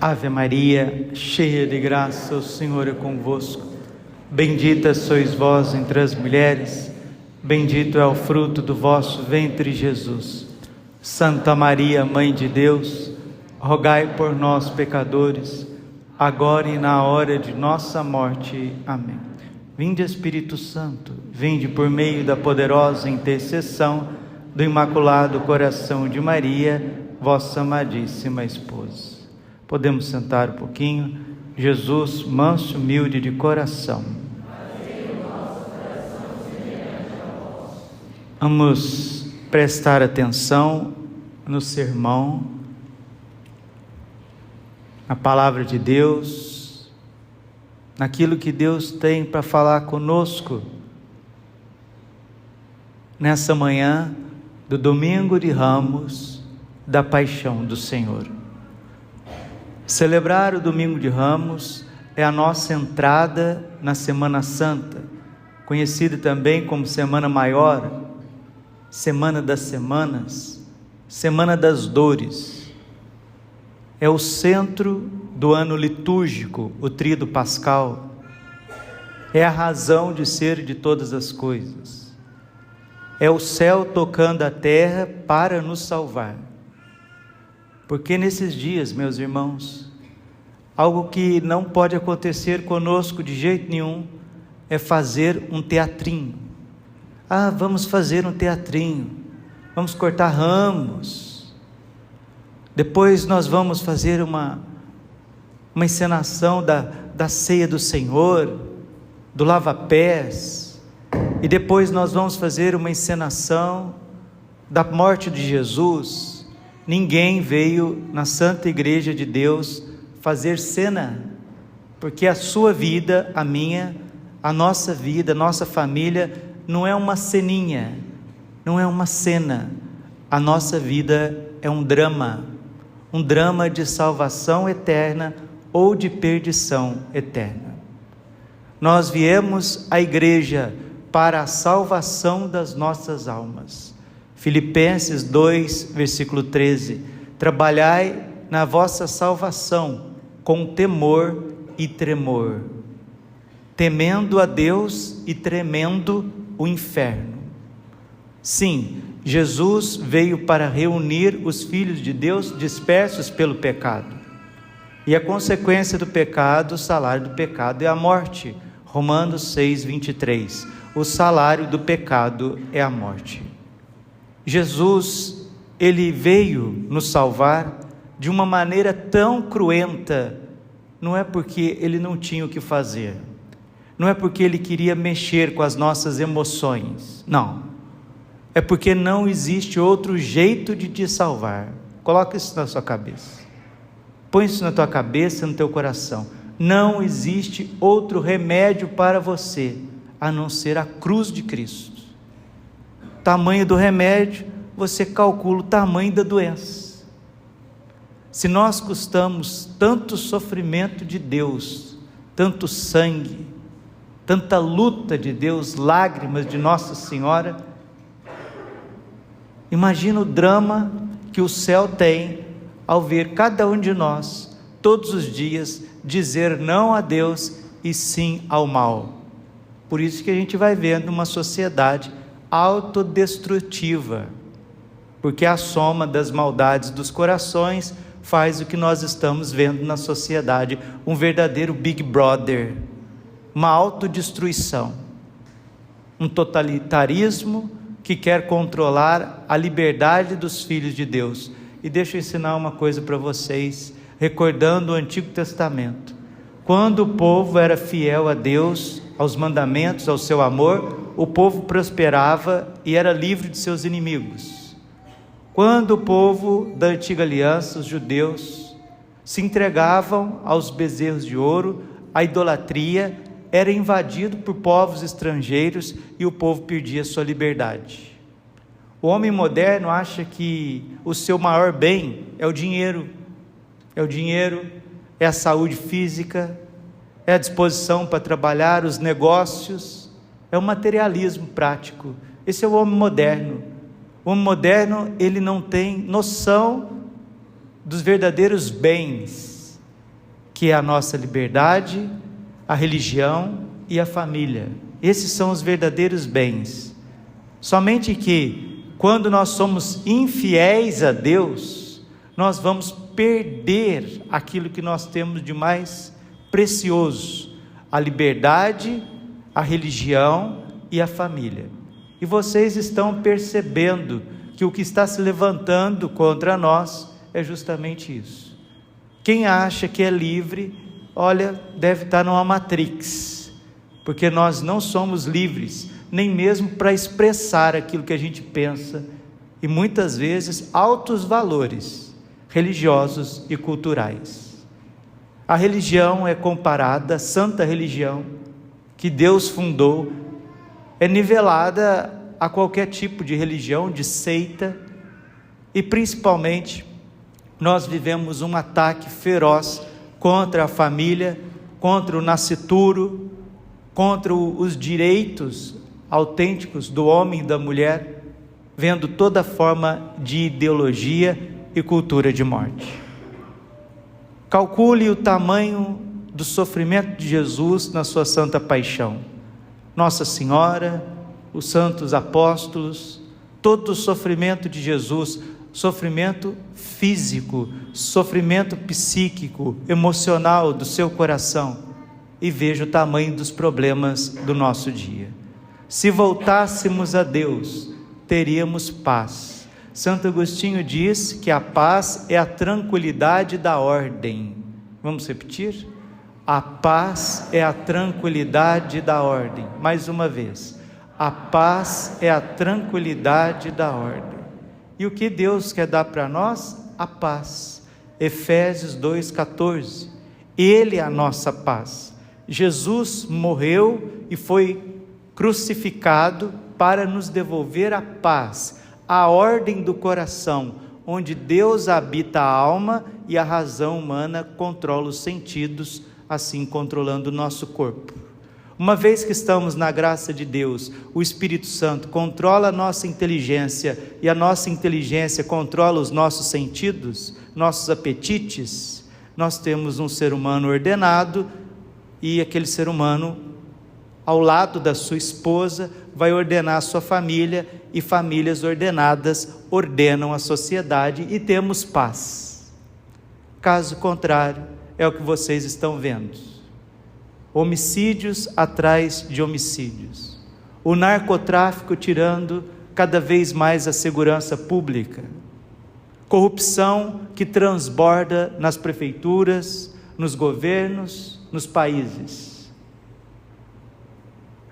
Ave Maria, cheia de graça, o Senhor é convosco. Bendita sois vós entre as mulheres, bendito é o fruto do vosso ventre, Jesus. Santa Maria, Mãe de Deus, rogai por nós, pecadores, agora e na hora de nossa morte. Amém. Vinde, Espírito Santo, vinde por meio da poderosa intercessão do Imaculado Coração de Maria, vossa amadíssima esposa. Podemos sentar um pouquinho. Jesus, manso, humilde de coração. Vamos prestar atenção no sermão, na palavra de Deus, naquilo que Deus tem para falar conosco nessa manhã do domingo de Ramos, da paixão do Senhor. Celebrar o domingo de Ramos é a nossa entrada na Semana Santa, conhecida também como Semana Maior, Semana das Semanas, Semana das Dores. É o centro do ano litúrgico, o Tríduo Pascal. É a razão de ser de todas as coisas. É o céu tocando a terra para nos salvar. Porque nesses dias, meus irmãos, algo que não pode acontecer conosco de jeito nenhum é fazer um teatrinho. Vamos fazer um teatrinho, vamos cortar ramos, depois nós vamos fazer uma encenação da ceia do Senhor, do lava-pés, e depois nós vamos fazer uma encenação da morte de Jesus. Ninguém veio na Santa Igreja de Deus fazer cena, porque a sua vida, a minha, a nossa vida, a nossa família, não é uma ceninha, não é uma cena. A nossa vida é um drama de salvação eterna ou de perdição eterna. Nós viemos à igreja para a salvação das nossas almas. Filipenses 2, versículo 13, trabalhai na vossa salvação com temor e tremor, temendo a Deus e tremendo o inferno. Sim, Jesus veio para reunir os filhos de Deus dispersos pelo pecado, e a consequência do pecado, o salário do pecado é a morte. Romanos 6, 23, o salário do pecado é a morte. Jesus, ele veio nos salvar de uma maneira tão cruenta, não é porque ele não tinha o que fazer, não é porque ele queria mexer com as nossas emoções, não, é porque não existe outro jeito de te salvar. Coloca isso na sua cabeça, põe isso na tua cabeça, no teu coração. Não existe outro remédio para você, a não ser a cruz de Cristo. Tamanho do remédio, você calcula o tamanho da doença. Se nós custamos tanto sofrimento de Deus, tanto sangue, tanta luta de Deus, lágrimas de Nossa Senhora, imagina o drama que o céu tem ao ver cada um de nós, todos os dias, dizer não a Deus e sim ao mal. Por isso que a gente vai vendo uma sociedade autodestrutiva, porque a soma das maldades dos corações faz o que nós estamos vendo na sociedade, um verdadeiro Big Brother, uma autodestruição, um totalitarismo que quer controlar a liberdade dos filhos de Deus. E deixa eu ensinar uma coisa para vocês, recordando o Antigo Testamento. Quando o povo era fiel a Deus, aos mandamentos, ao seu amor, o povo prosperava e era livre de seus inimigos. Quando o povo da antiga aliança, os judeus, se entregavam aos bezerros de ouro, a idolatria, era invadido por povos estrangeiros e o povo perdia sua liberdade. O homem moderno acha que o seu maior bem é o dinheiro, é a saúde física, é a disposição para trabalhar, os negócios, é o materialismo prático. Esse é o homem moderno. O homem moderno, ele não tem noção dos verdadeiros bens. que é a nossa liberdade, a religião e a família. Esses são os verdadeiros bens. Somente que, quando nós somos infiéis a Deus, nós vamos perder aquilo que nós temos de mais precioso: a liberdade, a religião e a família. E vocês estão percebendo que o que está se levantando contra nós é justamente isso. Quem acha que é livre, olha, deve estar numa Matrix, porque nós não somos livres, nem mesmo para expressar aquilo que a gente pensa, e muitas vezes altos valores religiosos e culturais. A religião é comparada, a santa religião que Deus fundou, é nivelada a qualquer tipo de religião, de seita, e principalmente nós vivemos um ataque feroz contra a família, contra o nascituro, contra os direitos autênticos do homem e da mulher, vendo toda forma de ideologia e cultura de morte. Calcule o tamanho do sofrimento de Jesus na sua santa paixão. Nossa Senhora, os santos apóstolos, todo o sofrimento de Jesus, sofrimento físico, sofrimento psíquico, emocional do seu coração, e veja o tamanho dos problemas do nosso dia. Se voltássemos a Deus, teríamos paz. Santo Agostinho diz que a paz é a tranquilidade da ordem. Vamos repetir? A paz é a tranquilidade da ordem. Mais uma vez, a paz é a tranquilidade da ordem. E o que Deus quer dar para nós? A paz. Efésios 2,14. Ele é a nossa paz. Jesus morreu e foi crucificado para nos devolver a paz, a ordem do coração, onde Deus habita a alma e a razão humana controla os sentidos, assim controlando o nosso corpo. Uma vez que estamos na graça de Deus, o Espírito Santo controla a nossa inteligência, e a nossa inteligência controla os nossos sentidos, nossos apetites. Nós temos um ser humano ordenado, e aquele ser humano, ao lado da sua esposa, vai ordenar a sua família, e famílias ordenadas ordenam a sociedade, e temos paz. Caso contrário, é o que vocês estão vendo: homicídios atrás de homicídios, o narcotráfico tirando cada vez mais a segurança pública, corrupção que transborda nas prefeituras, nos governos, nos países.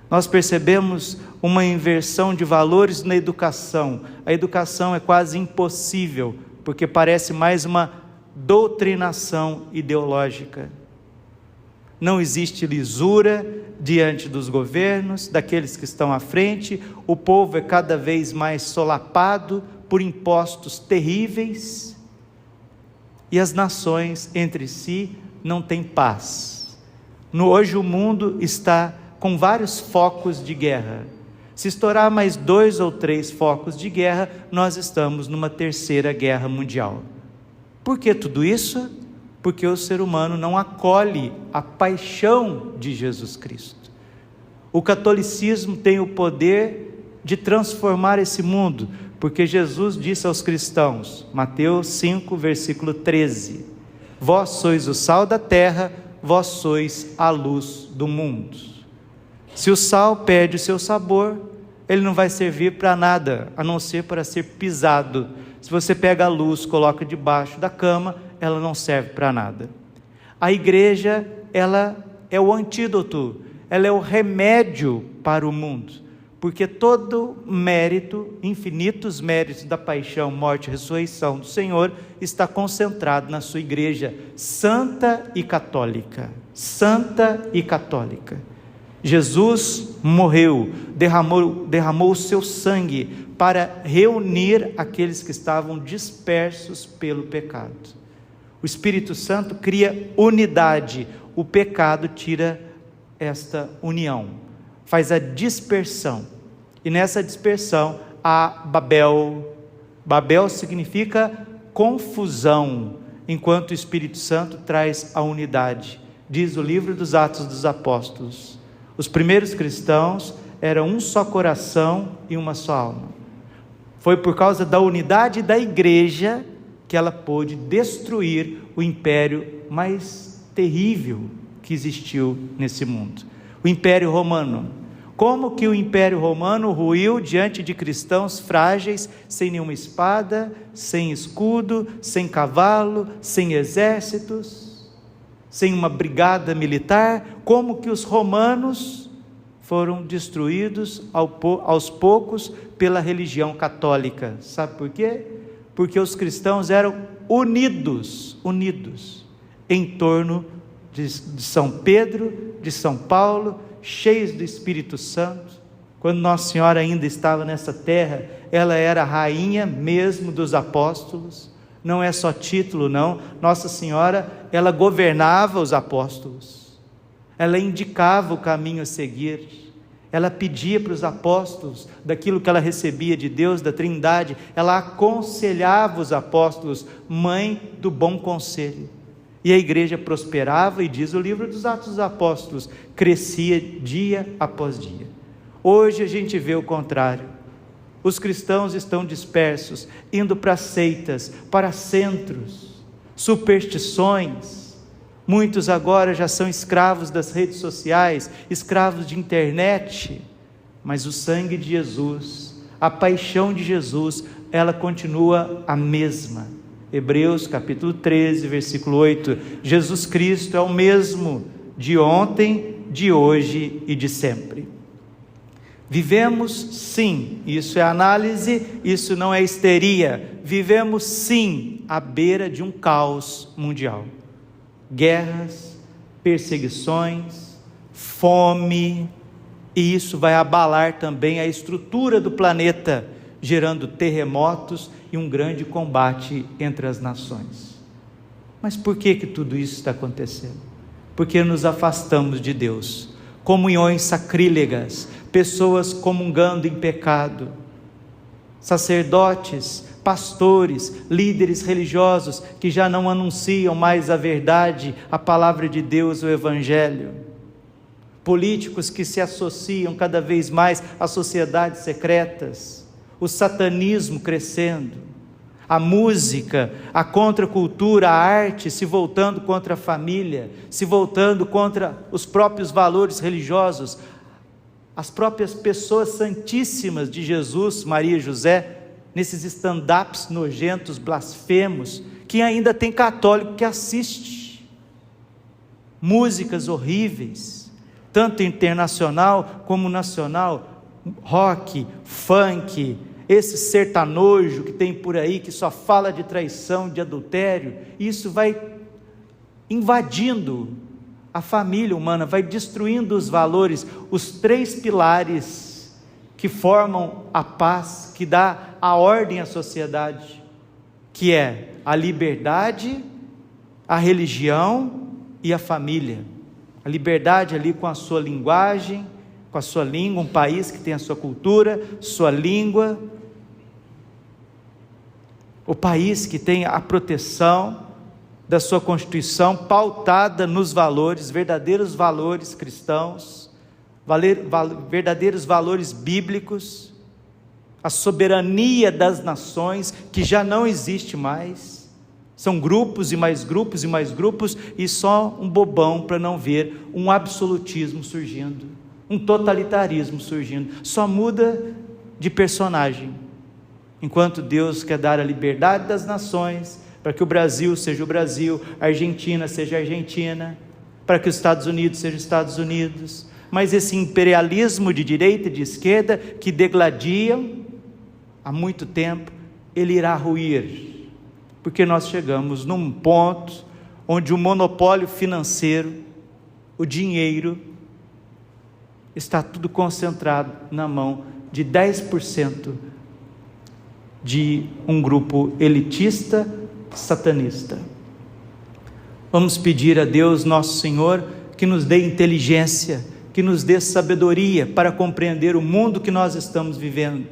Nós percebemos uma inversão de valores na educação. A educação é quase impossível, porque parece mais uma doutrinação ideológica. Não existe lisura diante dos governos, daqueles que estão à frente. O povo é cada vez mais solapado por impostos terríveis, e as nações entre si não têm paz. Hoje o mundo está com vários focos de guerra. Se estourar mais 2 ou 3 focos de guerra, nós estamos numa terceira guerra mundial. Por que tudo isso? Porque o ser humano não acolhe a paixão de Jesus Cristo. O catolicismo tem o poder de transformar esse mundo, porque Jesus disse aos cristãos, Mateus 5, versículo 13, vós sois o sal da terra, vós sois a luz do mundo. Se o sal perde o seu sabor, ele não vai servir para nada, a não ser para ser pisado. Se você pega a luz, coloca debaixo da cama, ela não serve para nada. A igreja, ela é o antídoto, ela é o remédio para o mundo, porque todo mérito, infinitos méritos da paixão, morte e ressurreição do Senhor, está concentrado na sua igreja santa e católica. Santa e católica. Jesus morreu, derramou o seu sangue para reunir aqueles que estavam dispersos pelo pecado. O Espírito Santo cria unidade, o pecado tira esta união, faz a dispersão, e nessa dispersão há Babel. Babel significa confusão, enquanto o Espírito Santo traz a unidade. Diz o livro dos Atos dos Apóstolos: os primeiros cristãos eram um só coração e uma só alma. Foi por causa da unidade da igreja que ela pôde destruir o império mais terrível que existiu nesse mundo, o Império Romano. Como que o Império Romano ruiu diante de cristãos frágeis, sem nenhuma espada, sem escudo, sem cavalo, sem exércitos, sem uma brigada militar? Como que os romanos foram destruídos aos poucos pela religião católica? Sabe por quê? Porque os cristãos eram unidos em torno de São Pedro, de São Paulo, cheios do Espírito Santo. Quando Nossa Senhora ainda estava nessa terra, ela era a rainha mesmo dos apóstolos. Não é só título, não. Nossa Senhora, ela governava os apóstolos, ela indicava o caminho a seguir, ela pedia para os apóstolos daquilo que ela recebia de Deus, da Trindade, ela aconselhava os apóstolos, mãe do bom conselho. E a igreja prosperava, e diz o livro dos Atos dos Apóstolos, crescia dia após dia. Hoje a gente vê o contrário. Os cristãos estão dispersos, indo para seitas, para centros, superstições. Muitos agora já são escravos das redes sociais, escravos de internet. Mas o sangue de Jesus, a paixão de Jesus, ela continua a mesma. Hebreus capítulo 13, versículo 8, Jesus Cristo é o mesmo de ontem, de hoje e de sempre. Vivemos sim, isso é análise, isso não é histeria, vivemos sim à beira de um caos mundial. Guerras, perseguições, fome, e isso vai abalar também a estrutura do planeta, gerando terremotos e um grande combate entre as nações. Mas por que tudo isso está acontecendo? Porque nos afastamos de Deus. Comunhões sacrílegas, pessoas comungando em pecado, sacerdotes, pastores, líderes religiosos que já não anunciam mais a verdade, a palavra de Deus, o Evangelho, políticos que se associam cada vez mais a sociedades secretas, o satanismo crescendo, a música, a contracultura, a arte se voltando contra a família, se voltando contra os próprios valores religiosos, as próprias pessoas santíssimas de Jesus, Maria e José, nesses stand-ups nojentos, blasfemos, que ainda tem católico que assiste, músicas horríveis, tanto internacional como nacional, rock, funk, esse sertanojo que tem por aí, que só fala de traição, de adultério, isso vai invadindo a família humana, vai destruindo os valores, os 3 pilares que formam a paz, que dá a ordem à sociedade, que é a liberdade, a religião e a família. A liberdade ali com a sua linguagem, com a sua língua, um país que tem a sua cultura, sua língua, o país que tem a proteção da sua Constituição pautada nos valores, verdadeiros valores cristãos, verdadeiros valores bíblicos, a soberania das nações que já não existe mais, são grupos e mais grupos e mais grupos, e só um bobão para não ver um absolutismo surgindo, um totalitarismo surgindo, só muda de personagem, enquanto Deus quer dar a liberdade das nações, para que o Brasil seja o Brasil, a Argentina seja a Argentina, para que os Estados Unidos sejam os Estados Unidos, mas esse imperialismo de direita e de esquerda, que degladiam há muito tempo, ele irá ruir, porque nós chegamos num ponto, onde o monopólio financeiro, o dinheiro, está tudo concentrado na mão de 10%, de um grupo elitista, satanista. Vamos pedir a Deus nosso Senhor que nos dê inteligência, que nos dê sabedoria para compreender o mundo que nós estamos vivendo,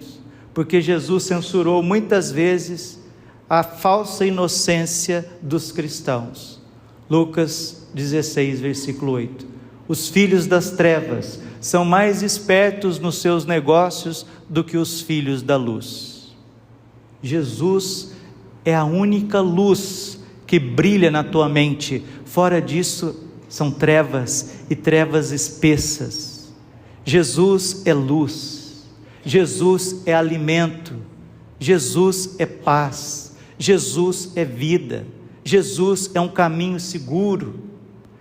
porque Jesus censurou muitas vezes a falsa inocência dos cristãos. Lucas 16, versículo 8. Os filhos das trevas são mais espertos nos seus negócios do que os filhos da luz. Jesus é a única luz que brilha na tua mente. Fora disso, são trevas e trevas espessas. Jesus é luz, Jesus é alimento, Jesus é paz, Jesus é vida, Jesus é um caminho seguro,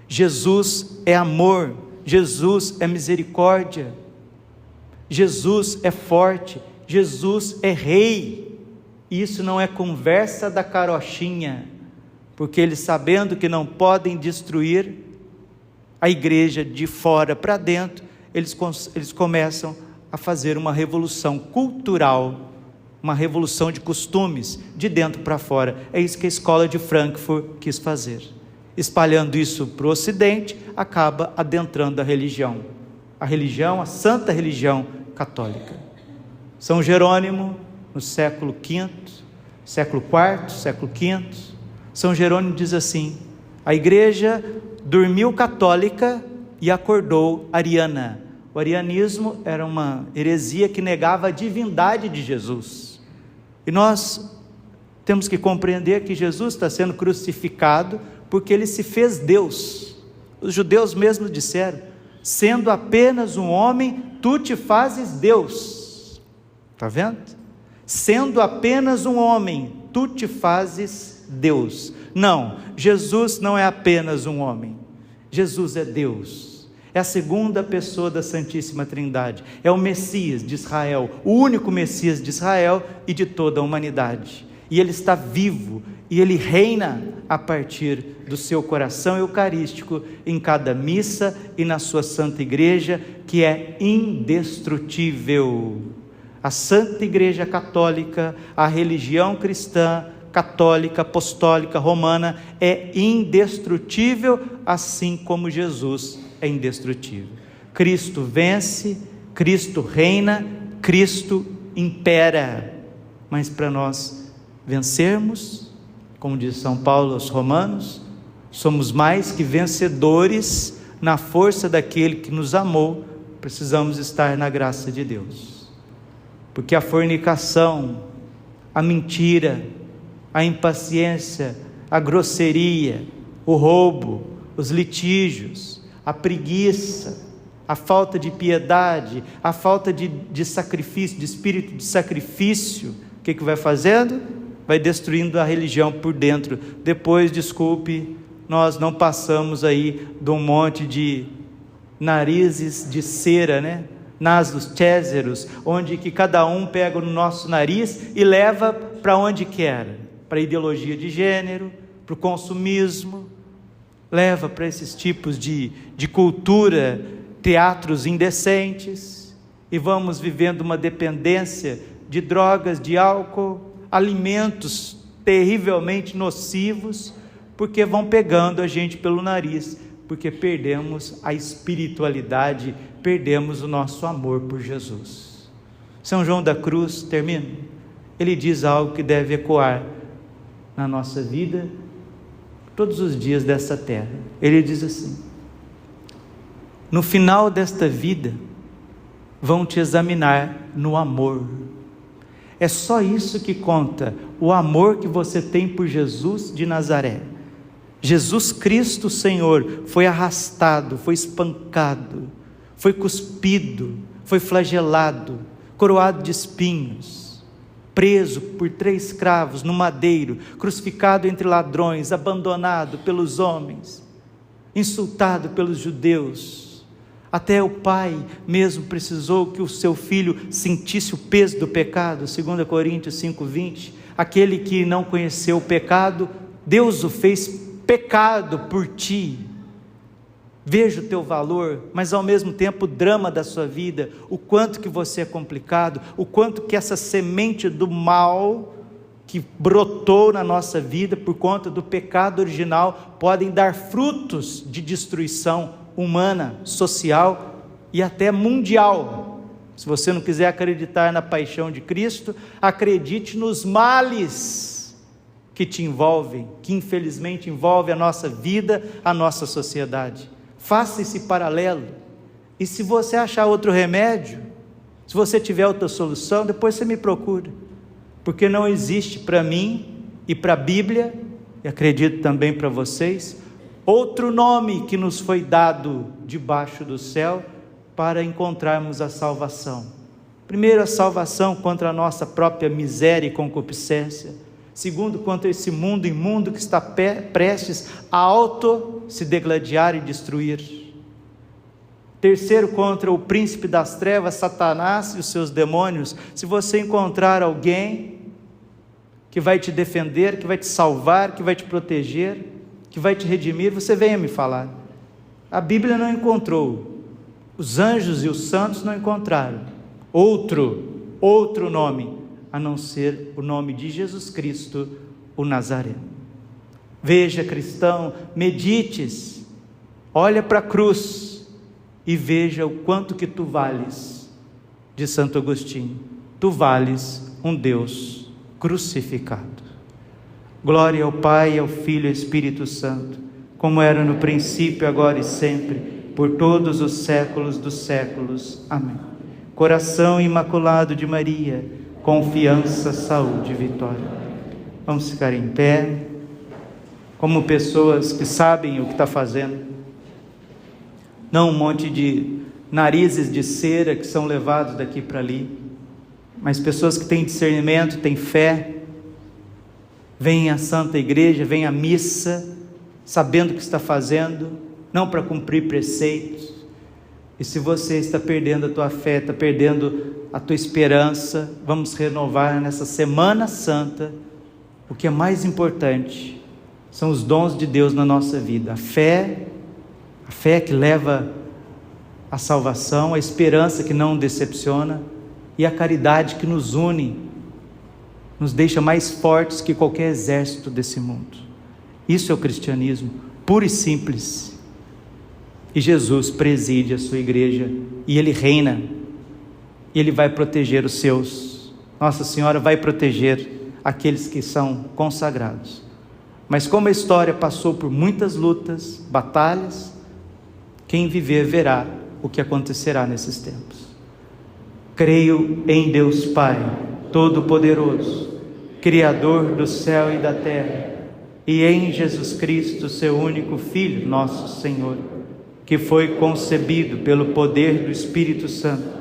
Jesus é amor, Jesus é misericórdia, Jesus é forte, Jesus é rei. Isso não é conversa da carochinha, porque eles, sabendo que não podem destruir a igreja de fora para dentro, eles começam a fazer uma revolução cultural, uma revolução de costumes, de dentro para fora. É isso que a escola de Frankfurt quis fazer. Espalhando isso para o ocidente, acaba adentrando a religião, a santa religião católica. São Jerônimo, no século V, século IV, século V, São Jerônimo diz assim: a igreja dormiu católica e acordou ariana. O arianismo era uma heresia que negava a divindade de Jesus. E nós temos que compreender que Jesus está sendo crucificado porque ele se fez Deus. Os judeus mesmos disseram: sendo apenas um homem, tu te fazes Deus. Está vendo? Sendo apenas um homem, tu te fazes Deus. Não, Jesus não é apenas um homem, Jesus é Deus, é a segunda pessoa da Santíssima Trindade, é o Messias de Israel, o único Messias de Israel e de toda a humanidade, e Ele está vivo, e Ele reina a partir do seu coração eucarístico, em cada missa e na sua Santa Igreja, que é indestrutível. A Santa Igreja Católica, a religião cristã, católica, apostólica, romana, é indestrutível, assim como Jesus é indestrutível. Cristo vence, Cristo reina, Cristo impera. Mas para nós vencermos, como diz São Paulo aos Romanos, somos mais que vencedores na força daquele que nos amou. Precisamos estar na graça de Deus, porque a fornicação, a mentira, a impaciência, a grosseria, o roubo, os litígios, a preguiça, a falta de piedade, a falta de sacrifício, de espírito de sacrifício, o que vai fazendo? Vai destruindo a religião por dentro. Depois, desculpe, nós não passamos aí de um monte de narizes de cera, né? Nasos césaros, onde que cada um pega no nosso nariz e leva para onde quer, para a ideologia de gênero, para o consumismo, leva para esses tipos de cultura, teatros indecentes, e vamos vivendo uma dependência de drogas, de álcool, alimentos terrivelmente nocivos, porque vão pegando a gente pelo nariz, porque perdemos a espiritualidade, perdemos o nosso amor por Jesus. São João da Cruz, termino, ele diz algo que deve ecoar na nossa vida, todos os dias dessa terra. Ele diz assim: no final desta vida, vão te examinar no amor. É só isso que conta, o amor que você tem por Jesus de Nazaré. Jesus Cristo Senhor foi arrastado, foi espancado, foi cuspido, foi flagelado, coroado de espinhos, preso por 3 cravos no madeiro, crucificado entre ladrões, abandonado pelos homens, insultado pelos judeus. Até o Pai mesmo precisou que o seu Filho sentisse o peso do pecado, 2 Coríntios 5:20, aquele que não conheceu o pecado, Deus o fez pecado por ti. Veja o teu valor, mas ao mesmo tempo o drama da sua vida, o quanto que você é complicado, o quanto que essa semente do mal que brotou na nossa vida por conta do pecado original podem dar frutos de destruição humana, social e até mundial. Se você não quiser acreditar na paixão de Cristo, acredite nos males que te envolvem, que infelizmente envolve a nossa vida, a nossa sociedade. Faça esse paralelo. E se você achar outro remédio, se você tiver outra solução, depois você me procura. Porque não existe para mim e para a Bíblia, e acredito também para vocês, outro nome que nos foi dado debaixo do céu para encontrarmos a salvação. Primeiro, a salvação contra a nossa própria miséria e concupiscência. Segundo, contra esse mundo imundo que está prestes a se degladiar e destruir. Terceiro, contra o príncipe das trevas, Satanás e os seus demônios. Se você encontrar alguém que vai te defender, que vai te salvar, que vai te proteger, que vai te redimir, você venha me falar. A Bíblia não encontrou, os anjos e os santos não encontraram outro nome, a não ser o nome de Jesus Cristo, o Nazareno. Veja, cristão, medites, olha para a cruz e veja o quanto que tu vales, de Santo Agostinho. Tu vales um Deus crucificado. Glória ao Pai, ao Filho e ao Espírito Santo, como era no princípio, agora e sempre, por todos os séculos dos séculos. Amém. Coração imaculado de Maria, confiança, saúde e vitória. Vamos ficar em pé, como pessoas que sabem o que está fazendo, não um monte de narizes de cera que são levados daqui para ali, mas pessoas que têm discernimento, têm fé, vêm à Santa Igreja, vêm à missa, sabendo o que está fazendo, não para cumprir preceitos. E se você está perdendo a tua fé, está perdendo a tua esperança, vamos renovar nessa Semana Santa. O que é mais importante são os dons de Deus na nossa vida, a fé que leva à salvação, a esperança que não decepciona e a caridade que nos une, nos deixa mais fortes que qualquer exército desse mundo. Isso é o cristianismo, puro e simples. E Jesus preside a sua igreja, e Ele reina, e Ele vai proteger os seus. Nossa Senhora vai proteger aqueles que são consagrados. Mas como a história passou por muitas lutas, batalhas, quem viver verá o que acontecerá nesses tempos. Creio em Deus Pai, Todo-Poderoso, Criador do céu e da terra, e em Jesus Cristo, seu único Filho, nosso Senhor, que foi concebido pelo poder do Espírito Santo,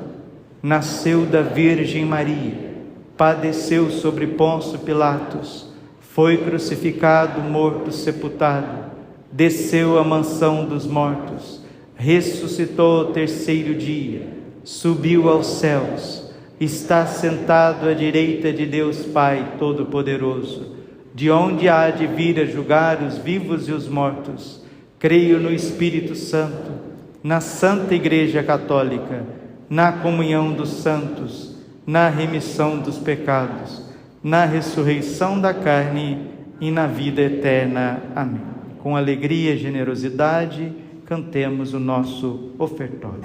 nasceu da Virgem Maria, padeceu sobre Pôncio Pilatos, foi crucificado, morto, sepultado, desceu à mansão dos mortos, ressuscitou ao terceiro dia, subiu aos céus, está sentado à direita de Deus Pai Todo-Poderoso, de onde há de vir a julgar os vivos e os mortos. Creio no Espírito Santo, na Santa Igreja Católica, na comunhão dos santos, na remissão dos pecados, na ressurreição da carne e na vida eterna. Amém. Com alegria e generosidade, cantemos o nosso ofertório.